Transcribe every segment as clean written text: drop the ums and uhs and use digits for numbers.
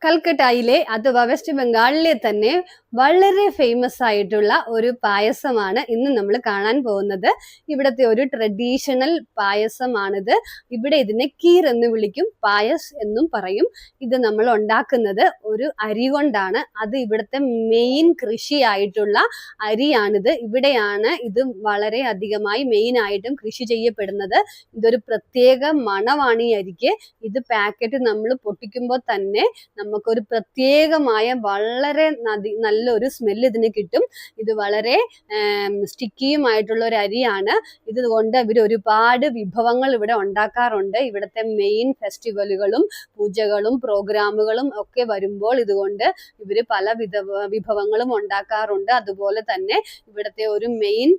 കൽക്കട്ടയിലെ അഥവാ വെസ്റ്റ് ബംഗാളിലെ തന്നെ വളരെ ഫേമസ് ആയിട്ടുള്ള ഒരു പായസമാണ് ഇന്ന് നമ്മൾ കാണാൻ പോകുന്നത്. ഇവിടുത്തെ ഒരു ട്രഡീഷണൽ പായസമാണിത്. ഇവിടെ ഇതിനെ കീർ എന്ന് വിളിക്കും, പായസ് എന്നും പറയും. ഇത് നമ്മൾ ഉണ്ടാക്കുന്നത് ഒരു അരി കൊണ്ടാണ്. അത് ഇവിടുത്തെ മെയിൻ കൃഷിയായിട്ടുള്ള അരിയാണിത്. ഇവിടെയാണ് ഇത് വളരെ അധികമായി മെയിൻ ആയിട്ടും കൃഷി ചെയ്യപ്പെടുന്നത്. ഇതൊരു പ്രത്യേക മണമാണ് ഈ അരിക്ക്. ഇത് പാക്കറ്റ് നമ്മൾ പൊട്ടിക്കുമ്പോൾ തന്നെ നമുക്കൊരു പ്രത്യേകമായ വളരെ നല്ലൊരു സ്മെല്ല് ഇതിന് കിട്ടും. ഇത് വളരെ സ്റ്റിക്കിയുമായിട്ടുള്ള ഒരു അരിയാണ്. ഇതുകൊണ്ട് ഇവർ ഒരുപാട് വിഭവങ്ങൾ ഇവിടെ ഉണ്ടാക്കാറുണ്ട്. ഇവിടുത്തെ മെയിൻ ഫെസ്റ്റിവലുകളും പൂജകളും പ്രോഗ്രാമുകളും ഒക്കെ വരുമ്പോൾ ഇതുകൊണ്ട് ഇവർ പല വിഭവങ്ങളും ഉണ്ടാക്കാറുണ്ട്. അതുപോലെ തന്നെ ഇവിടുത്തെ ഒരു മെയിൻ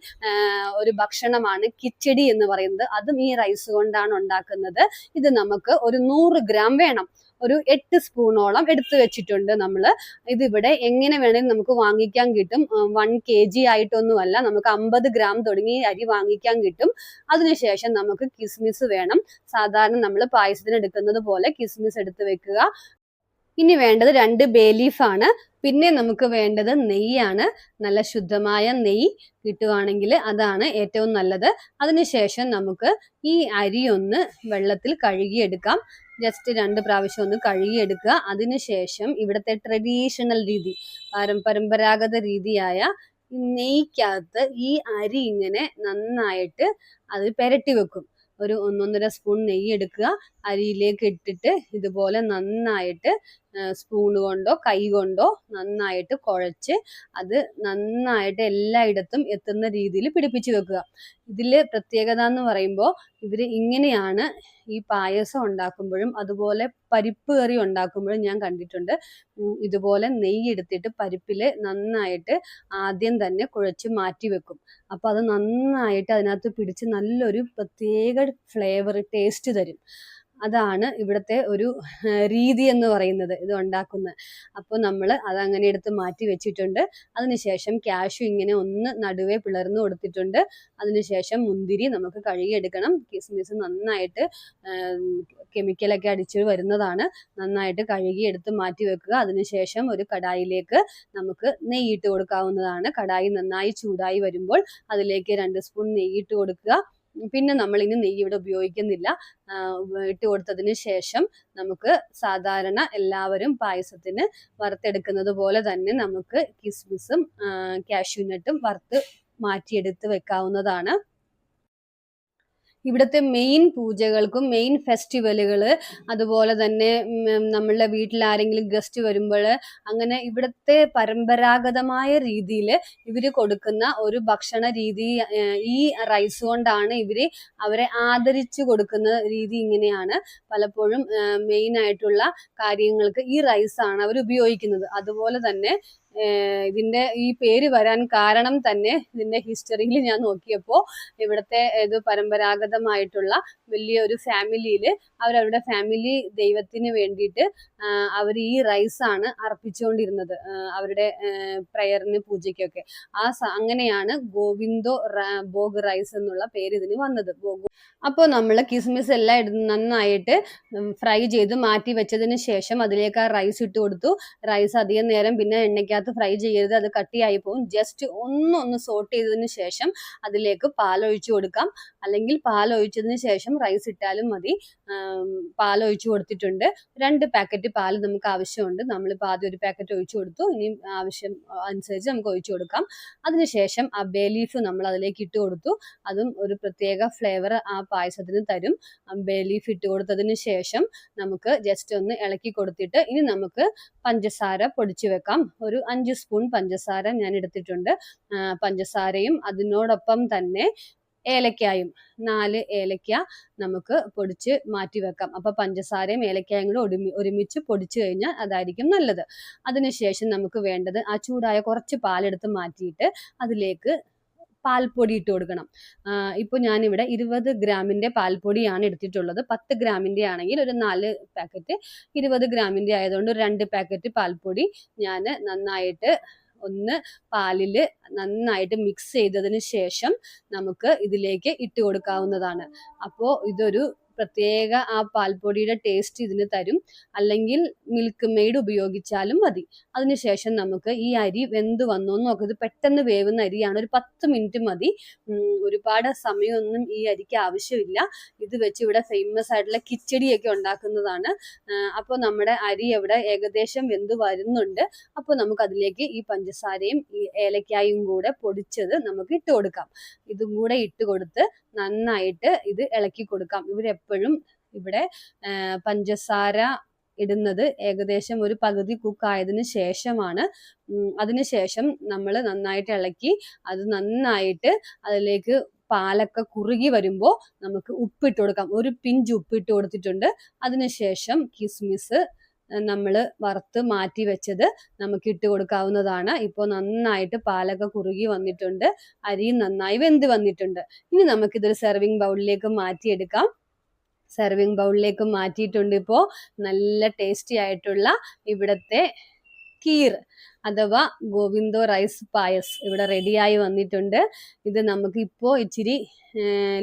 ഒരു ഭക്ഷണമാണ് കിച്ചടി എന്ന് പറയുന്നത്. അതും ഈ റൈസ് കൊണ്ടാണ് ഉണ്ടാക്കുന്നത്. ഇത് നമുക്ക് ഒരു 100 ഗ്രാം വേണം. ഒരു 8 സ്പൂണോളം എടുത്തു വെച്ചിട്ടുണ്ട് നമ്മൾ. ഇതിവിടെ എങ്ങനെ വേണമെങ്കിലും നമുക്ക് വാങ്ങിക്കാൻ കിട്ടും. 1 kg ആയിട്ടൊന്നുമല്ല, നമുക്ക് 50 ഗ്രാം തുടങ്ങി അരി വാങ്ങിക്കാൻ കിട്ടും. അതിനുശേഷം നമുക്ക് കിസ്മിസ് വേണം. സാധാരണ നമ്മൾ പായസത്തിന് എടുക്കുന്നത് പോലെ കിസ്മിസ് എടുത്ത് വെക്കുക. ഇനി വേണ്ടത് 2 ബേ ലീഫാണ്. പിന്നെ നമുക്ക് വേണ്ടത് നെയ്യാണ്. നല്ല ശുദ്ധമായ നെയ്യ് കിട്ടുവാണെങ്കിൽ അതാണ് ഏറ്റവും നല്ലത്. അതിനുശേഷം നമുക്ക് ഈ അരി ഒന്ന് വെള്ളത്തിൽ കഴുകിയെടുക്കാം. ജസ്റ്റ് 2 പ്രാവശ്യം ഒന്ന് കഴുകിയെടുക്കുക. അതിനുശേഷം ഇവിടുത്തെ ട്രഡീഷണൽ രീതി, പരമ്പരാഗത രീതിയായ നെയ്ക്കകത്ത് ഈ അരി ഇങ്ങനെ നന്നായിട്ട് അത് പുരട്ടി വെക്കും. ഒരു 1-1.5 സ്പൂൺ നെയ്യ് എടുക്കുക, അരിയിലേക്ക് ഇട്ടിട്ട് ഇതുപോലെ നന്നായിട്ട് സ്പൂൺ കൊണ്ടോ കൈ കൊണ്ടോ നന്നായിട്ട് കുഴച്ച് അത് നന്നായിട്ട് എല്ലായിടത്തും എത്തുന്ന രീതിയിൽ പിടിപ്പിച്ച് വെക്കുക. ഇതിൽ പ്രത്യേകത എന്ന് പറയുമ്പോൾ ഇവർ ഇങ്ങനെയാണ് ഈ പായസം ഉണ്ടാക്കുമ്പോഴും അതുപോലെ പരിപ്പ് കറി ഉണ്ടാക്കുമ്പോഴും ഞാൻ കണ്ടിട്ടുണ്ട്. ഇതുപോലെ നെയ്യ് എടുത്തിട്ട് പരിപ്പിൽ നന്നായിട്ട് ആദ്യം തന്നെ കുഴച്ച് മാറ്റി വെക്കും. അപ്പോൾ അത് നന്നായിട്ട് അതിനകത്ത് പിടിച്ച് നല്ലൊരു പ്രത്യേക ഫ്ലേവർ ടേസ്റ്റ് തരും. അതാണ് ഇവിടുത്തെ ഒരു രീതി എന്ന് പറയുന്നത്, ഇത് ഉണ്ടാക്കുന്നത്. അപ്പോൾ നമ്മൾ അതങ്ങനെ എടുത്ത് മാറ്റി വെച്ചിട്ടുണ്ട്. അതിനുശേഷം കാഷ്യൂ ഇങ്ങനെ ഒന്ന് നടുവേ പിളർന്ന് കൊടുത്തിട്ടുണ്ട്. അതിനുശേഷം മുന്തിരി നമുക്ക് കഴുകിയെടുക്കണം. കിസ്മിസ് നന്നായിട്ട് കെമിക്കലൊക്കെ അടിച്ച് വരുന്നതാണ്. നന്നായിട്ട് കഴുകി എടുത്ത് മാറ്റി വെക്കുക. അതിനുശേഷം ഒരു കടായിലേക്ക് നമുക്ക് നെയ്യിട്ട് കൊടുക്കാവുന്നതാണ്. കടായി നന്നായി ചൂടായി വരുമ്പോൾ അതിലേക്ക് 2 സ്പൂൺ നെയ്യിട്ട് കൊടുക്കുക. പിന്നെ നമ്മളിനി നെയ്യ് ഇവിടെ ഉപയോഗിക്കുന്നില്ല. ഇട്ട് കൊടുത്തതിന് ശേഷം നമുക്ക് സാധാരണ എല്ലാവരും പായസത്തിന് വറുത്തെടുക്കുന്നത് പോലെ തന്നെ നമുക്ക് കിസ്മിസും കാഷ്യൂനട്ടും വറുത്ത് മാറ്റിയെടുത്ത് വെക്കാവുന്നതാണ്. ഇവിടുത്തെ മെയിൻ പൂജകൾക്കും മെയിൻ ഫെസ്റ്റിവലുകൾ, അതുപോലെ തന്നെ നമ്മളുടെ വീട്ടിൽ ആരെങ്കിലും ഗസ്റ്റ് വരുമ്പോൾ അങ്ങനെ ഇവിടുത്തെ പരമ്പരാഗതമായ രീതിയിൽ ഇവർ കൊടുക്കുന്ന ഒരു ഭക്ഷണ രീതി, ഈ റൈസ് കൊണ്ടാണ് അവരെ ആദരിച്ചു കൊടുക്കുന്ന രീതി ഇങ്ങനെയാണ്. പലപ്പോഴും മെയിൻ ആയിട്ടുള്ള കാര്യങ്ങൾക്ക് ഈ റൈസാണ് അവർ ഉപയോഗിക്കുന്നത്. അതുപോലെ തന്നെ ഇതിന്റെ ഈ പേര് വരാൻ കാരണം തന്നെ ഇതിന്റെ ഹിസ്റ്ററിയിൽ ഞാൻ നോക്കിയപ്പോൾ ഇവിടുത്തെ ഇത് പരമ്പരാഗതമായിട്ടുള്ള വലിയൊരു ഫാമിലിയിൽ അവരവരുടെ ഫാമിലി ദൈവത്തിന് വേണ്ടിയിട്ട് അവർ ഈ റൈസാണ് അർപ്പിച്ചുകൊണ്ടിരുന്നത്, അവരുടെ പ്രയറിന് പൂജയ്ക്കൊക്കെ. അങ്ങനെയാണ് ഗോവിന്ദോ ഭോഗ് റൈസ് എന്നുള്ള പേര് ഇതിന് വന്നത്. അപ്പോൾ നമ്മൾ കിസ്മിസ് എല്ലാം നന്നായിട്ട് ഫ്രൈ ചെയ്ത് മാറ്റി വെച്ചതിന് ശേഷം അതിലേക്ക് ആ റൈസ് ഇട്ട് കൊടുത്തു. റൈസ് അധികം നേരം പിന്നെ എണ്ണയ്ക്കകത്ത് ഫ്രൈ ചെയ്യരുത്, അത് കട്ടിയായി പോകും. ജസ്റ്റ് ഒന്ന് സോട്ട് ചെയ്തതിന് ശേഷം അതിലേക്ക് പാലൊഴിച്ചു കൊടുക്കാം. അല്ലെങ്കിൽ പാലൊഴിച്ചതിന് ശേഷം റൈസ് ഇട്ടാലും മതി. പാലൊഴിച്ചു കൊടുത്തിട്ടുണ്ട്. 2 പാക്കറ്റ് പാൽ നമുക്ക് ആവശ്യമുണ്ട്. നമ്മളിപ്പോൾ ആദ്യം 1 പാക്കറ്റ് ഒഴിച്ചു കൊടുത്തു. ഇനി ആവശ്യം അനുസരിച്ച് നമുക്ക് ഒഴിച്ചു കൊടുക്കാം. അതിനുശേഷം ആ ബേ ലീഫ് നമ്മൾ അതിലേക്ക് ഇട്ട് കൊടുത്തു. അതും ഒരു പ്രത്യേക ഫ്ലേവർ ആ പായസത്തിന് തരും. ബേ ലീഫ് ഇട്ട് കൊടുത്തതിന് ശേഷം നമുക്ക് ജസ്റ്റ് ഒന്ന് ഇളക്കി കൊടുത്തിട്ട് ഇനി നമുക്ക് പഞ്ചസാര പൊടിച്ചു വെക്കാം. ഒരു 5 സ്പൂൺ പഞ്ചസാര ഞാൻ എടുത്തിട്ടുണ്ട്. പഞ്ചസാരയും അതിനോടൊപ്പം തന്നെ ഏലക്കായും 4 ഏലക്ക നമുക്ക് പൊടിച്ച് മാറ്റി വെക്കാം. അപ്പോൾ പഞ്ചസാരയും ഏലക്കായും കൂടെ ഒരുമിച്ച് പൊടിച്ചു കഴിഞ്ഞാൽ അതായിരിക്കും നല്ലത്. അതിനുശേഷം നമുക്ക് വേണ്ടത് ആ ചൂടായ കുറച്ച് പാലെടുത്ത് മാറ്റിയിട്ട് അതിലേക്ക് പാൽപ്പൊടി ഇട്ട് കൊടുക്കണം. ഇപ്പോൾ ഞാനിവിടെ 20 ഗ്രാമിൻ്റെ പാൽപ്പൊടിയാണ് എടുത്തിട്ടുള്ളത്. 10 ഗ്രാമിൻ്റെ ആണെങ്കിൽ ഒരു 4 പാക്കറ്റ്, 20 ഗ്രാമിൻ്റെ ആയതുകൊണ്ട് 2 പാക്കറ്റ് പാൽപ്പൊടി ഞാൻ നന്നായിട്ട് ഒന്ന് പാലിൽ നന്നായിട്ട് മിക്സ് ചെയ്തതിന് ശേഷം നമുക്ക് ഇതിലേക്ക് ഇട്ട് കൊടുക്കാവുന്നതാണ്. അപ്പോൾ ഇതൊരു പ്രത്യേക ആ പാൽപ്പൊടിയുടെ ടേസ്റ്റ് ഇതിന് തരും. അല്ലെങ്കിൽ മിൽക്ക് മെയ്ഡ് ഉപയോഗിച്ചാലും മതി. അതിനുശേഷം നമുക്ക് ഈ അരി വെന്ത് വന്നോ എന്ന് നോക്കാം. ഇത് പെട്ടെന്ന് വേവുന്ന അരിയാണ്. ഒരു 10 മിനിറ്റ് മതി. ഒരുപാട് സമയമൊന്നും ഈ അരിക്ക് ആവശ്യമില്ല. ഇത് വെച്ച് ഇവിടെ ഫേമസ് ആയിട്ടുള്ള കിച്ചടിയൊക്കെ ഉണ്ടാക്കുന്നതാണ്. അപ്പോൾ നമ്മുടെ അരി ഇവിടെ ഏകദേശം വെന്ത് വരുന്നുണ്ട്. അപ്പോൾ നമുക്ക് അതിലേക്ക് ഈ പഞ്ചസാരയും ഈ ഏലക്കായും കൂടെ പൊടിച്ചത് നമുക്ക് ഇട്ട് കൊടുക്കാം. ഇതും കൂടെ ഇട്ട് കൊടുത്ത് നന്നായിട്ട് ഇത് ഇളക്കി കൊടുക്കാം. ഇവരെപ്പോഴും ഇവിടെ പഞ്ചസാര ഇടുന്നത് ഏകദേശം ഒരു പകുതി കുക്കായതിന് ശേഷമാണ്. അതിനുശേഷം നമ്മൾ നന്നായിട്ട് ഇളക്കി അത് നന്നായിട്ട് അതിലേക്ക് പാലൊക്കെ കുറുകി വരുമ്പോൾ നമുക്ക് ഉപ്പിട്ട് കൊടുക്കാം. ഒരു പിഞ്ച് ഉപ്പിട്ട് കൊടുത്തിട്ടുണ്ട്. അതിനുശേഷം കിസ്മിസ് നമ്മൾ വറുത്ത് മാറ്റി വെച്ചത് നമുക്ക് ഇട്ട് കൊടുക്കാവുന്നതാണ്. ഇപ്പോൾ നന്നായിട്ട് പാലൊക്കെ കുറുകി വന്നിട്ടുണ്ട്. അരിയും നന്നായി വെന്ത് വന്നിട്ടുണ്ട്. ഇനി നമുക്കിതൊരു സെർവിങ് ബൗളിലേക്ക് മാറ്റിയെടുക്കാം. സെർവിങ് ബൗളിലേക്ക് മാറ്റിയിട്ടുണ്ട്. ഇപ്പോൾ നല്ല ടേസ്റ്റി ആയിട്ടുള്ള ഇവിടുത്തെ കീർ അഥവാ ഗോവിന്ദോ റൈസ് പായസ് ഇവിടെ റെഡിയായി വന്നിട്ടുണ്ട്. ഇത് നമുക്ക് ഇപ്പോൾ ഇച്ചിരി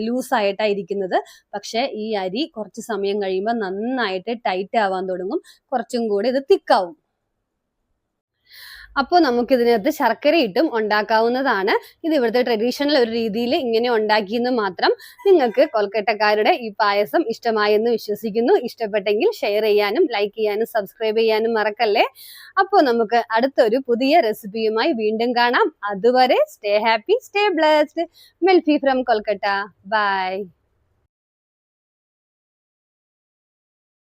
ലൂസായിട്ടാണ് ഇരിക്കുന്നത്. പക്ഷേ ഈ അരി കുറച്ച് സമയം കഴിയുമ്പോൾ നന്നായിട്ട് ടൈറ്റ് ആവാൻ തുടങ്ങും. കുറച്ചും കൂടി ഇത് തിക്കാവും. അപ്പോൾ നമുക്ക് ഇതിനകത്ത് ശർക്കര ഇട്ടും ഉണ്ടാക്കാവുന്നതാണ്. ഇത് ഇവിടുത്തെ ട്രഡീഷണൽ ഒരു രീതിയിൽ ഇങ്ങനെ ഉണ്ടാക്കിയെന്ന് മാത്രം. നിങ്ങൾക്ക് കൊൽക്കട്ടക്കാരുടെ ഈ പായസം ഇഷ്ടമായെന്ന് വിശ്വസിക്കുന്നു. ഇഷ്ടപ്പെട്ടെങ്കിൽ ഷെയർ ചെയ്യാനും ലൈക്ക് ചെയ്യാനും സബ്സ്ക്രൈബ് ചെയ്യാനും മറക്കല്ലേ. അപ്പോൾ നമുക്ക് അടുത്തൊരു പുതിയ റെസിപ്പിയുമായി വീണ്ടും കാണാം. അതുവരെ stay happy, stay blessed. Melfi from Kolkata. By.